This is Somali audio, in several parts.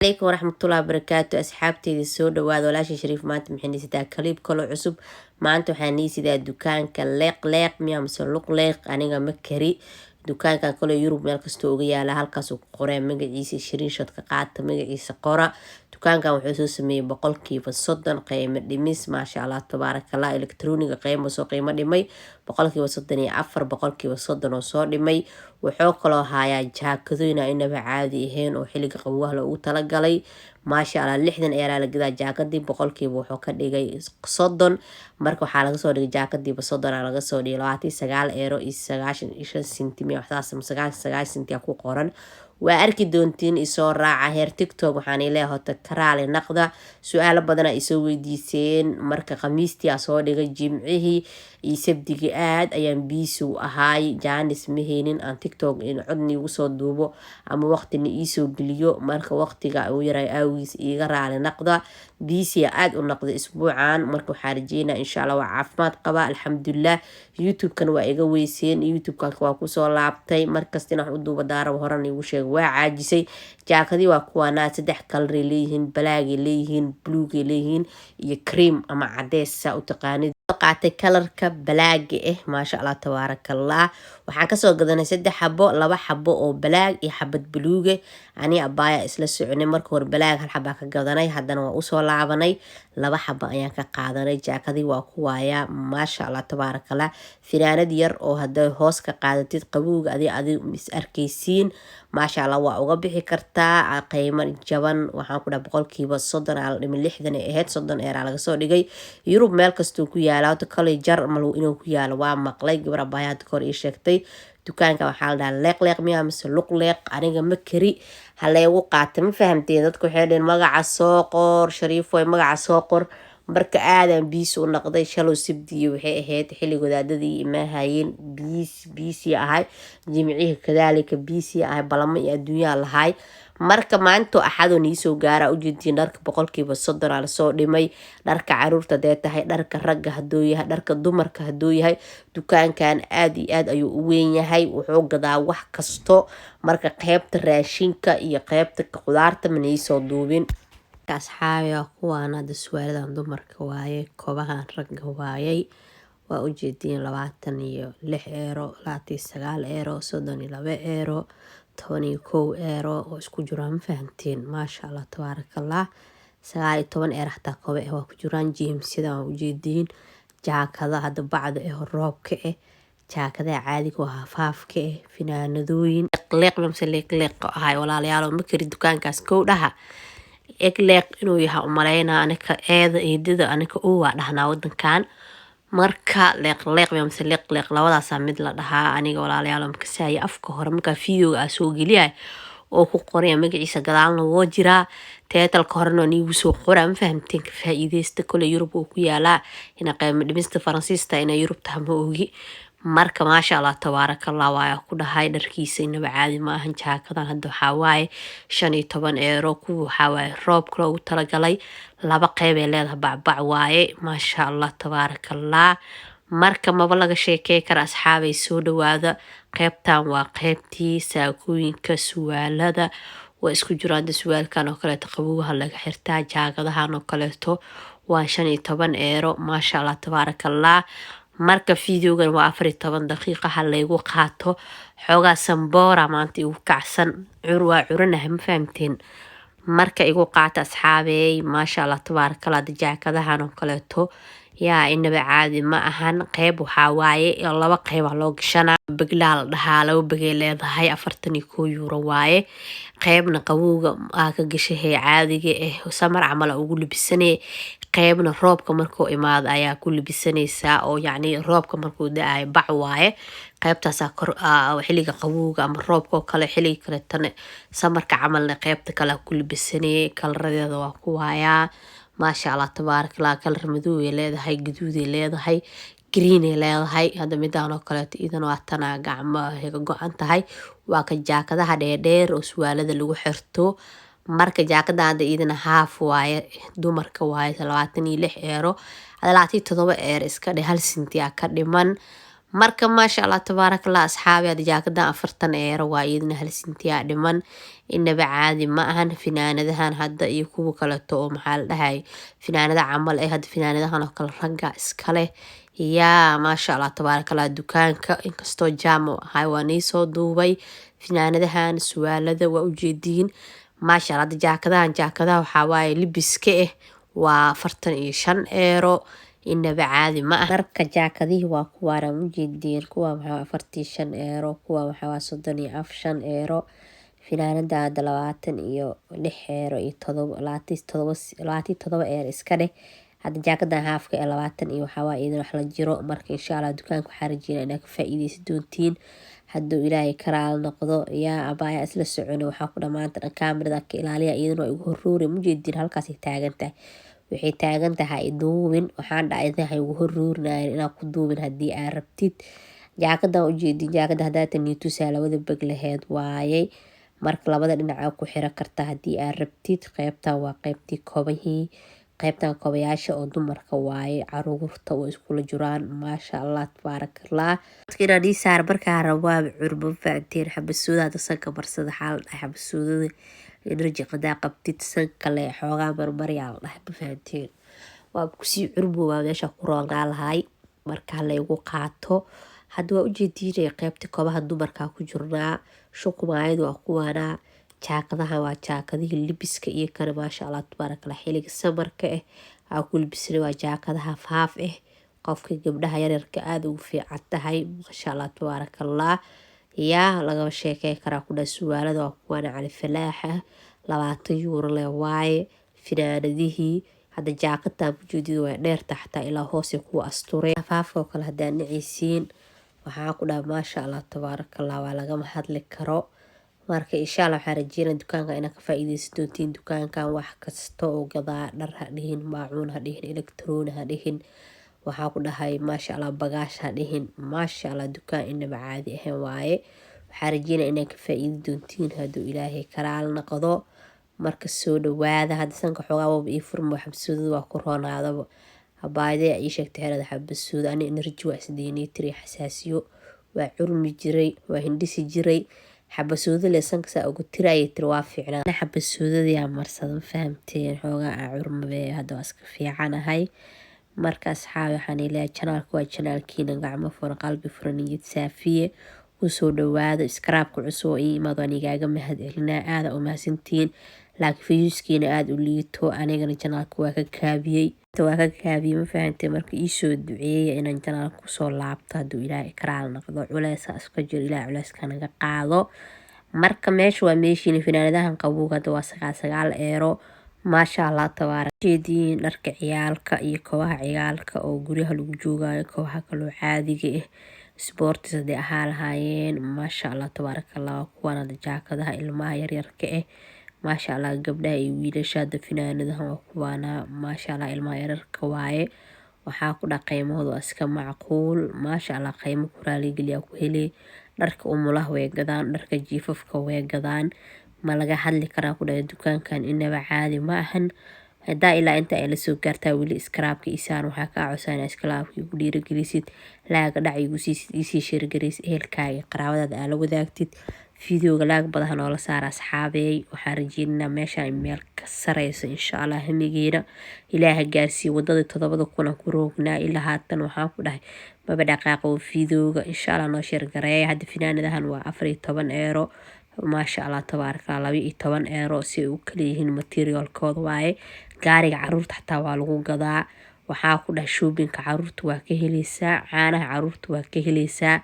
عليكم ورحمة الله وبركاته أصحابتي soo dhawaad walaashii Shariif maanta maxay nisitaa kaliib kalo cusub maanta waxaan nisidaa dukaanka leeq miya mise luq aniga ma kari dukaankan kale Yurub meel kasto uga yaala halkaas uu qoray magaciisa screenshot ka qaata magaciisa qora dukaankan wuxuu soo sameeyay boqolkiiba 30 qiimo dhimis maasha Allah tabarakallah electronic qiimo dhimay boqolkiiba 34 boqolkiiba 30 oo soo dhimay wuxuu kaloo hayaa jaakadooyina inaba caadi ahayn oo xilliga qabowga loogu talagalay maasha Allah 60 eera la gadaa jaakadii boqolkiiba wuxuu ka dhigay 30 marka waxaa laga soo dhigay jaakadiiba 30 laga soo dhigay 29 eero iyo 95 sentimi waxaas 99 senti ku qoran waa arki doontiin isoo raaca heer TikTok waxaan ilaahay hota karaale naqda su'aalo badan ay soo weydiiseen marka khamiistii soo dhigay jimcihii iyo sabtigi aad ayaan biisu ahaay jaanis maheenin aan TikTok in codni ugu soo duubo ama waqtina ii soo geliyo marka waqtiga uu yaray awgiis iiga raali naqda biisi aad u naqda isbuucan marka waxaan rajeynaa insha Allah waa caafimaad qaba alxamdulillah YouTube kan waa iga weyseen YouTube kan waa ku soo laabtay markastina wax u duuba daarab horan igu sheeg waa caajisay jaakadii waa kuwaana 3 kalar leeyihiin black leeyihiin blue leeyihiin iyo cream ama cadeys u taqaanid qaatay kalarka black maasha Allah tabarakallah waxaan ka soo gadanay 3 xabo 2 xabo oo black iyo xabad blue ani abaya isla soconay marka hore black hal xabo ka gadanay hadana waa u soo laabanay 2 xabo ayaan ka qaadanay jaakadii waa kuwaaya maasha Allah tabarakallah firaanad yar oo haday hoos ka qaadatid qabowga adi mis arkaysiin maasha Allah waa uga bixi kartaa qiimo jaban waxaan ku dhahay boqolkiiba 30 aan dhimin 60 ahayd 30 eera laga soo dhigay Yurub meel kasto ku yaala kale jar malo inuu ku yaalo waa maqlay gabar abaayad kor ii sheegtay dukaanka waxaa la dhahaa leeq miya mise luq aniga ma kari haleegu qaata ma fahamteen dadku waxay dheen magaca soo qor Shariif way magaca soo qor marka aadan biis u naqday shalo sibdiyo waxay ahayd xilligooda dadii imaahayeen biisi ahay jimcihi kadaalika biisi ahay balama iyo adduunyo lahaay marka maanta axado nii soo gaara u jeedin dharka boqolkiiba 30 la soo dhimay dharka caruurta deetahay dharka ragga hadoo yahay dharka dumarka hadoo yahay dukaankan aad iyo aad ayuu u weyn yahay wuxuu gadaa wax kasto marka qaybta raashinka iyo qaybta qudaarta ma nii soo duubin asxaabiga kuwaana daswaaladan dumarka waaye kobahan ragga waayay waa u jeedin 26 eero 29 eero 32 eero 11 eero oo isku jiraan ma fahanteen maasha Allah tabarakallah 19 eero xataa kobe waa ku jiraan jeemsida u jeedin jaakada hada bacda roobka jaakada caadiga waa hafaafka finaanadooyin leeq ahay walaalayaal ma kari dukaankaas kowdhaha leeq inuu yahay u maleynaa anaka eeda eedada anaka oo waa dhahnaa wadankan marka leeq mise leeq labadaas mid la dhahaa aniga walaalayaal ma kasaayo afka hore marka fiidiyowga soo geliyay oo ku qoray magaciisa gadaalna woo jiraa teetalka horena nigu soo qoraa ma fahamteen ka faa'iideysta kale Yurub oo ku yaala ina qiimo dhimista Faransiista ina Yurub tahmo ogi marka maasha Allah tabarakallah waa ku dhahay dharkiisa inaba caadi ma ahan jaakadan hadda waxa waaye 15 eero ku waxa waaye roobka loogu talagalay laba qayb ee leedahay bacbac waaye maasha Allah tabarakallah marka maba laga sheekay kara asxaabay soo dhawaada qaybtan waa qaybtii saakooyinka suwaalada waa isku jiraan suwaalkan oo kale qabowga laga xirtaa jaakadahan oo kale waa 15 eero maasha Allah tabarakallah marka fiidiyowgan waa 14 daqiiqo hal lagu qaato xogaa samboora maanta ugu kacsan curanahay ma fahamteen marka igu qaata asxaabey maasha Allah tabarakallah jaakadahan oo kale yaa inaba caadi ma ahan qayb waxa waaye laba qayb loo gashanaa baglaal dhahaa laba bagay leedahay 41 euro waaye qaybna qabowga ka gashay caadiga samar camal ugu libisanay qaybna roobka markuu imaado ayaa ku libisanaysa oo yacni roobka markuu da'ay bac waaye qaybtaas kor xilliga qabowga ama roobka kale xilliga kale tan samarka camalna qaybta kale ku libisanay kalaradeeda waa ku waaya maasha Allah tabarakallah kalar madow leedahay gaduud leedahay green leedahay hada midaan oo kale idan waa tana gacmaha ka go'an tahay waa ka jaakadaha dheer oo suwaalada lagu xirto marka jaakadaada idan half waaye dumarka waaye 26 eero 27 eero iska hal senti ka dhiman marka maasha allah tabaarakallah asxaabi hada jaakadan 40 eero waa iyadana hal sintiyaa dhiman inaba caadi ma ahan finaanadahan hadda iyo kuwa kaleeto oo maxaa la dhahay finaanada camal hadda finaanadahan oo kale ragga iska leh yaa maasha allah tabaarakallah dukaanka inkastoo jaam uu ahay waa nii soo duubay finaanadahan suwaalada waa ujeediin maasha allah hadda jaakadaha waxaa waaye libiska waa 45 eero inaba caadi ma ah marka jaakadihii waa kuwaana ujeediin kuwa waxaa 45 eero kuwa waxaa 35 eero finaanada hadda 26 eero iyo 27 eero iska dheh hadda jaakadan haafka 20 iyo waxaa waaye idin wax la jiro marka insha allah dukaanka waxaa rajeynaa inaad ka faa'iideysan doontiin hadduu ilaahay karaal noqdo yaa abaaya isla socono waxaa ku dhamaanta dhan kaamirada ka ilaaliya iyadana waa igu horroori mujeediin halkaasay taagan tahay waxay taagan tahay duubin waxaan dhacay ugu horroorinayn inaad ku duubin haddii aad rabtid jaakadan ujeedin jaakada haddaatan niitusaa labada beg laheyd waayey marka labada dhinaca ku xiro karta haddii aad rabtid qeybtan waa qeybtii kobahii qeybtan kobayaasha oo dumarka waaye caruurta oo iskula jiraan maasha allah tabaarakallah inaan ii saar markaa rabaa curbo faanteen xabasuuda hadda sanka marsada xaal dhahay xabasuudada energy qadaa qabtid sanka le xoogaa marmaryaa la dhahay mafahanteen waa kusii curbo waa meesha ku roonaa lahay marka laygu qaato hadda waa ujeediinay qeybta kobaha dumarkaa ku jirnaa shukumaayadu waa kuwaanaa jaakadahan waa jaakadihii libiska iyo kale maasha allah tabaarakallah xiliga samarka aa ku libisnay waa jaakadaha faaf qofka gabdhaha yaryarka aada ugu fiican tahay maasha allah tabaarakallah yaa lagaba sheekey karaa ku dhahay suwaalada waa kuwaana cali falaaxa 20 euro le waaye finaanadihii hadda jaakadan ujeedida waa dheerta xataa ilaa hoose kuwa astureen faafka oo kale haddaa nacaysiin waxaa ku dhahay maasha allah tabaarakallah waa lagama hadli karo marka insha allah waxaa rajeynaa dukaanka inaad ka faa'iideysan doontiin dukaankan wax kasta oo gadaa dhar ha dhihin maacuun ha dhihin elektaroon ha dhihin waxaa ku dhahay maasha allah bagaash ha dhihin maasha allah dukaan inaba caadi ahayn waaye waxaa rajeynaa inaad ka faa'iidi doontiin hadduu ilaahay karaal noqdo marka soo dhawaada hadda sanka xoogaa waba ii furmo xabasuudada waa ku roonaadaba habaayadee ii sheegtay xerada xabasuuda ani energy waa isdeenitiri xasaasiyo waa curmi jiray waa hindhisi jiray xabasuuda le sanka saa ugu tira ayay tiri waa fiicnaa xabasuudadayaa marsada fahamteen xoogaa aa curmabe hadda waa iska fiicanahay marka asxaabi waxaan ilahay janaalka waa janaalkiina gacmo furan qalbi furan niyad saafiye usoo dhawaado iskaraabka cusub oo ii imaado aan igaaga mahad celinaa aada u mahadsantiin laakiin fiyuuskiina aada u liito anigana janaalka waa ka kaabiyey ma fahantay marka iisoo duceeya inaan janaalka kusoo laabto hadduu ilaahay karaal noqdo culeysa iska jiro ilaahay culeyska naga qaado marka meesha waa meeshiina finaanadahan qabuug hadda waa 9 eero maasha allah tabaarak jeediin dharka ciyaalka iyo kobaha ciyaalka oo guryaha lagu joogayo kobaha kaloo caadiga sportis haday ahaa lahaayeen maasha allah tabaarakallah kuwan hadda jaakadaha ilmaha yaryarka maasha allah gabdhaha iyo wiilasha hadda finaanadahan waa kuwaana maasha allah ilmaha yaryarka waaye waxaa ku dhaha qiimahooda waa iska macquul maasha allah qiimo ku raaligeliyaa ku hele dharka umulaha way gadaan dharka jiifafka way gadaan ma laga hadli karaa ku dhahay dukaankan inaba caadi ma ahan hadaa ilaa inta ay lasoo gaartaa weli iskaraabka isaan waxaa kaa codsanaa iskalaabka igu dhiiragelisid laaga dhac igu siisid isii sheergaraysid ehelkaaga qaraabadaada aa la wadaagtid fideoga laag badahan oo la saara asxaabeey waxaa rajeynaa meeshaan meel ka sareyso insha allah hamigeena ilaaha gaarsiiye wadada 7,000 ku roognaa ilaa haatan waxaan ku dhahay maba dhaqaaqo fideoga insha allah noo sheergareeya hadda finaanadahan waa 14 eero maasha allah tabaarakallah 12 eero si ay u kala yihiin materialkooda waaye gaariga caruurta xataa waa lagu gadaa waxaa ku dhahay shoobinka caruurta waa ka helaysaa caanaha caruurta waa ka helaysaa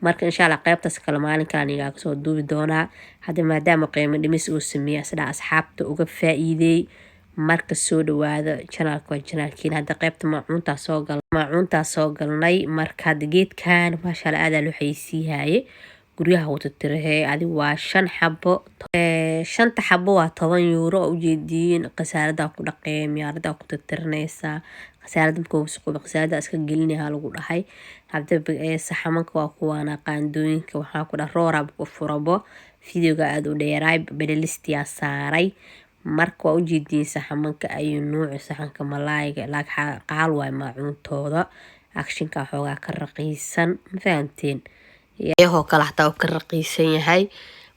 marka insha allah qaybtaas kale maalinkan igaa kasoo duubi doonaa hadda maadaama qiimo dhimis uu sameeyay asdhaa asxaabta uga faa'iideey marka soo dhawaada janaalka waa janaalkiina hadda qaybta maacuuntaa soo galnay marka hadda geedkan maasha allah aadaa loo xayeysiihaye guryaha wata tirahee adi waa 5 xabo 5 xabo waa 10 euro oo ujeediin qasaarada ku dhaqee miyaarada ku tirtirinaysa qasaarada markuu suuqa qasaarada iska gelinaha lagu dhahay hadda saxamanka waa kuwaana qaandooyinka waxaa ku dhahay roorab ku furabo fideoga aad u dheeraay bedelistiya saaray marka waa ujeediin saxamanka ayuu nuuc saxanka malaayga laakiin qaal waay maacuuntooda akshinka xoogaa ka raqiisan ma fahanteen iyahoo kale xataa uu ka raqiisan yahay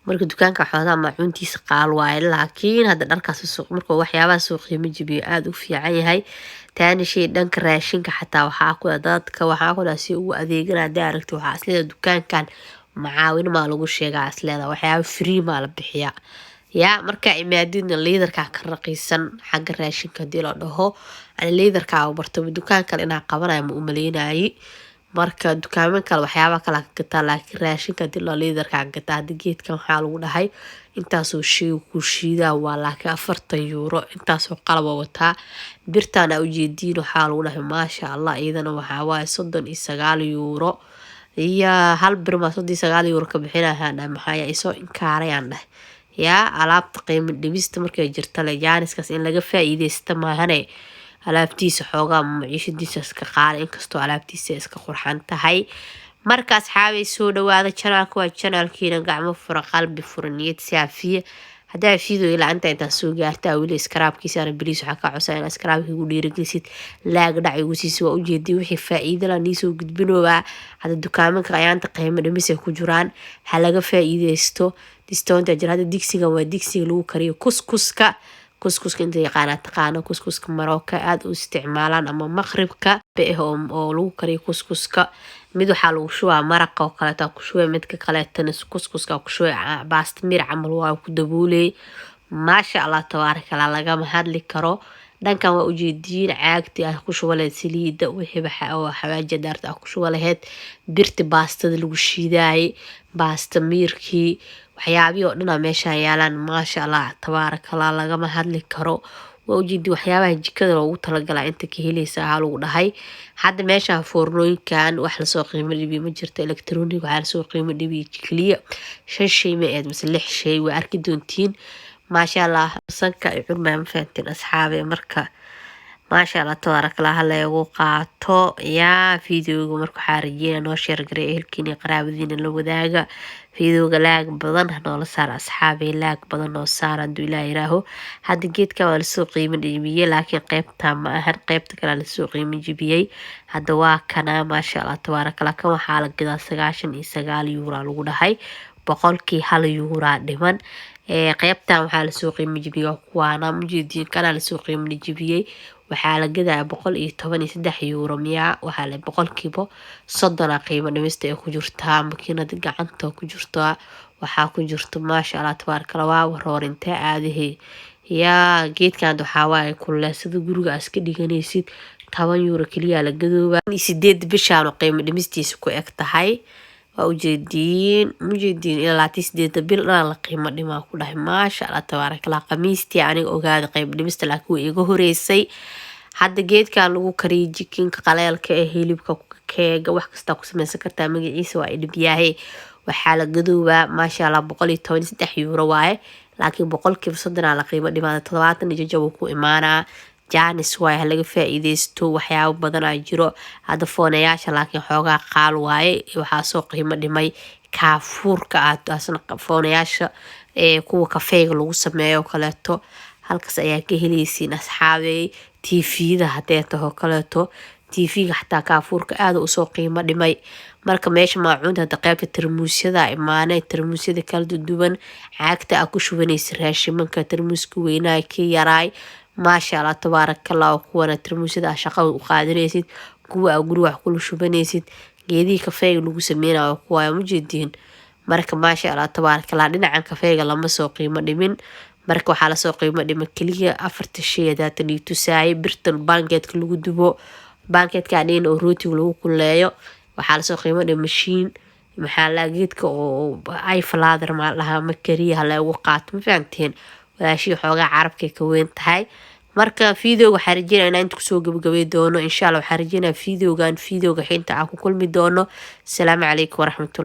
marka dukaanka xoogaa maacuuntiisa qaal waaye laakiin hadda dharkaas suuq marka waxyaabaha soo qiimo jabiyo aad u fiican yahay taani shay dhanka raashinka xataa waxaa ku dadka waxaa ku si ugu adeegana haddii aragti waxaa isleeda dukaankan macaawin maa lagu sheegaa isleeda waxyaaba free maa la bixiyaa yaa marka imaadidna liidarkaa ka raqiisan xagga raashinka hadii la dhaho ani liidarkaa u barto dukaan kale inaa qabanayo ma u maleynaayay marka dukaaman kale waxyaaba kale ka gataa laakiin raashinka hadii loo liidarkaa gataa hadda geedkan waxaa lagu dhahay intaasoo shay ku shiidaa waa laakiin 40 euro intaasoo qalab wataa birtaan ujeediin waxaa lagu dhahay maasha Allah iyadana waxaa waaye 39 euro iyo hal bir ma 39 euro ka bixinayaan maxaa isoo inkaarayaan dhahay yaa alaabta qiimo dhibista markay jirto la jaaniskaas in laga faa'iideysto maahane alaabtiisa xoogaa maciishadiisa iska qaali inkastoo alaabtiisa iska qurxan tahay marka asxaabay soo dhawaada channelka waa channelkiina gacmo fura qalbi fura niyad saafiya hadaa fiido ilaa inta soo gaartaa wili iskaraabkiisana biliis waxaa ka codsan in iskaraabka ugu dhiirigelisid laag dhac ugu siiso waa ujeedii wixii faa'iido la niisoo gudbinooba hadda dukaamanka ayaanta qiimo dhimis ay ku jiraan ha laga faa'iideysto discounta jira hadda digsiga waa digsiga lagu kariyo kuskuska inta yaqaana taqaano kuskuska Marooka aad u isticmaalaan ama Maghribka oo lagu kariyo kuskuska mid waxaa lagu shubaa maraqa oo kale taa ku shubay midka kale tan kuskuska ku shubay baasta mir camal waa ku daboolay maasha Allah tabaaraka laga mahadli karo dhankan waa ujeediin caagti ah ku shubaleed saliida wixii waxa oo xawaaja daarta ah ku shubaleed birti baastada lagu shiidaay baasta mirkii waxyaabiyo dhan meesha yaalaan maasha Allah tabaaraka laga mahadli karo waa ujeedi waxyaabaha jikada loogu talagalay inta ka helaysa lagu dhahay hadda meesha foornooyinkan wax la soo qiimo dhibi ma jirto electronic waxa la soo qiimo dhibi kaliya 5 shay ma aad mise 6 shay way arki doontiin maasha Allah sanka ay curmaan ma fahanteen asxaabe marka maasha Allah tabaaraka la igu qaato yaa fiidiyoga marka waxaa rajeyna noo share garay ehelkiina qaraabadiina la wadaaga fiidiyoga laag badan noola saar asxaabe laag badan noo saar haduu ilaahay iraaho hadda geedka waa la soo qiimo dhibiyay laakiin qaybta ma ahan qaybta kale la soo qiimo jibiyay hadda waa kana maasha Allah tabaaraka kan waxaa la gadaa 99 euro lagu dhahay boqolkii 1 euro dhiman qaybtan waxaa la soo qiimo jibiyay kuwaana mujeedin kana la soo qiimo jibiyay waxaa la gadaa 113 euro miya waxaa la boqolkiiba 30 qiimo dhimista ay ku jirtaa makiinada gacanta ku jirtaa waxaa ku jirto maasha Allah tabaaraka waa waroorinta aadahay yaa geedkan waxaa waaye kuleesada guriga iska dhiganaysid 10 euro kaliya la gadooba 8 bishaan qiimo dhimistiisa ku eg tahay waa ujeediin ilaa 8 bil la qiimo dhimaa ku dhahay maasha Allah tabaaraka qamiistii aniga ogaada qiimo dhimista laakiin iga horeysay hadda geedkan lagu kariyo jikinka qaleelka ee hilibka keega wax kasta ku samaysan kartaa magaciisa waa idhibiyahay waxaa la gadooba maasha Allah 113 euro waaye laakiin boqolkiiba 30 la qiimo dhimaa 70 jajab ku imaanaa jaanis waay laga faa'iideysto waxyaabo badan ay jiro hada foonayaasha laakiin xoogaa qaal waaye waxaa soo qiimo dhimay kaafuurka asna foonayaasha kuwa kafeega lagu sameeyo kaleeto halkaas ayaa ka helaysiin asxaabey TV-da hadee taho kaleeto TV-ga xataa kaafuurka aad u soo qiimo dhimay marka meesha maacuunta hada qaybta tarmuusyada imaanay tarmuusyada kala duwan caagta ku shubanaysa raashimanka tarmuuska weynaa ka yaraay maasha Allah tabaaraka kuwana tarmuusyada shaqada u qaadanaysid kuwa guri wax kula shubanaysid geedii kafeega lagu sameeyo kuwa mujeedin marka maasha Allah tabaaraka dhinacan kafeega lama soo qiimo dhimin marka waxaa la soo qiimo dhimay kaliya 4 shay hada tusaay birtan bankeedka lagu dubo bankeedka adeen oo rootiga lagu kuleeyo waxaa la soo qiimo dhimay machine maxaa la geedka oo ay falaadar ma laha ma kariya la ugu qaato ma fahanteen walaashii xoogaa carabka ka weyn tahay marka fiidiyowga waxaan rajeynayaa inaan ku soo gabagabay doono insha Allah waxaan rajeynayaa fiidiyowga xinta aan ku kulmi doono. Assalaamu calaykum waraxmatullahi